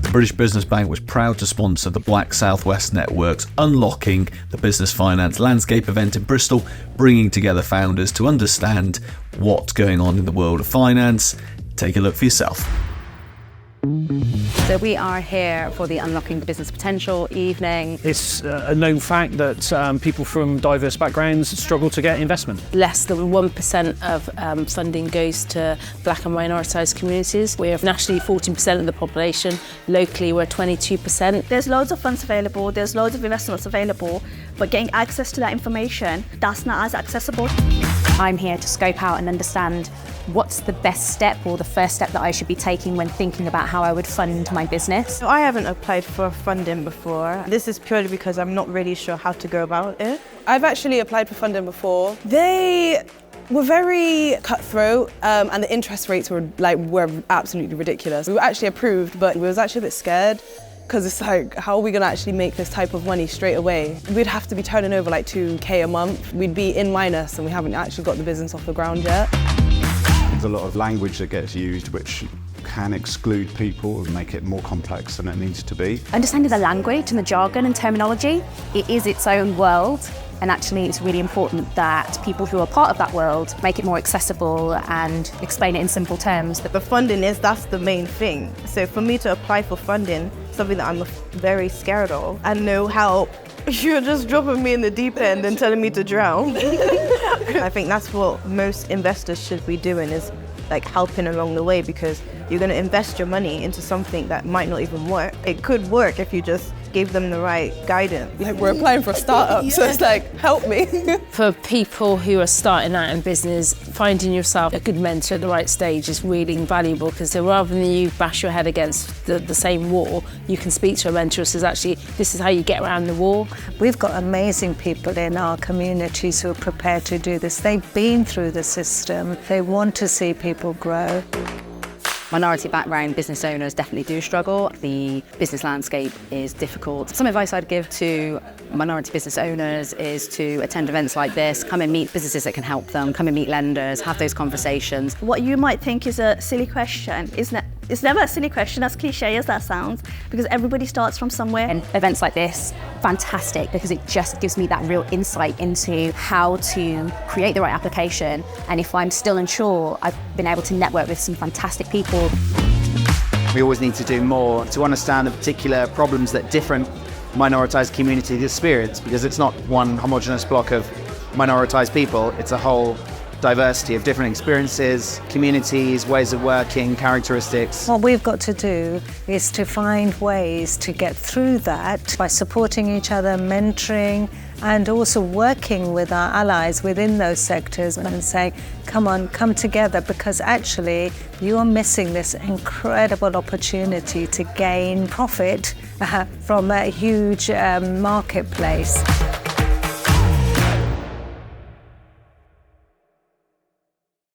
the British Business Bank was proud to sponsor the Black Southwest Network's Unlocking the Business Finance Landscape event in Bristol, bringing together founders to understand what's going on in the world of finance. Take a look for yourself. So we are here for the Unlocking the Business Potential evening. It's a known fact that people from diverse backgrounds struggle to get investment. Less than 1% of funding goes to black and minoritised communities. We're nationally 14% of the population, locally we're 22%. There's loads of funds available, there's loads of investments available, but getting access to that information, that's not as accessible. I'm here to scope out and understand what's the best step or the first step that I should be taking when thinking about how I would fund my business. I haven't applied for funding before. This is purely because I'm not really sure how to go about it. I've actually applied for funding before. They were very cutthroat and the interest rates were absolutely ridiculous. We were actually approved, but we was actually a bit scared because it's like, how are we gonna actually make this type of money straight away? We'd have to be turning over like 2K a month. We'd be in minus and we haven't actually got the business off the ground yet. There's a lot of language that gets used which can exclude people and make it more complex than it needs to be. Understanding the language and the jargon and terminology, it is its own world, and actually it's really important that people who are part of that world make it more accessible and explain it in simple terms. The funding that's the main thing. So for me to apply for funding, something that I'm very scared of, and no help, you're just dropping me in the deep end and telling me to drown. I think that's what most investors should be doing, is like helping along the way, because you're going to invest your money into something that might not even work. It could work if you just gave them the right guidance. Like, we're applying for a startup, so it's like, help me. For people who are starting out in business, finding yourself a good mentor at the right stage is really invaluable, because rather than you bash your head against the same wall, you can speak to a mentor who says, actually, this is how you get around the wall. We've got amazing people in our communities who are prepared to do this. They've been through the system. They want to see people grow. Minority background business owners definitely do struggle. The business landscape is difficult. Some advice I'd give to minority business owners is to attend events like this, come and meet businesses that can help them, come and meet lenders, have those conversations. What you might think is a silly question, it's never a silly question, as cliche as that sounds, because everybody starts from somewhere. And events like this, fantastic, because it just gives me that real insight into how to create the right application. And if I'm still unsure, I've been able to network with some fantastic people. We always need to do more to understand the particular problems that different minoritized communities experience, because it's not one homogenous block of minoritized people, it's a whole diversity of different experiences, communities, ways of working, characteristics. What we've got to do is to find ways to get through that by supporting each other, mentoring, and also working with our allies within those sectors and saying, come on, come together, because actually you are missing this incredible opportunity to gain profit from a huge marketplace.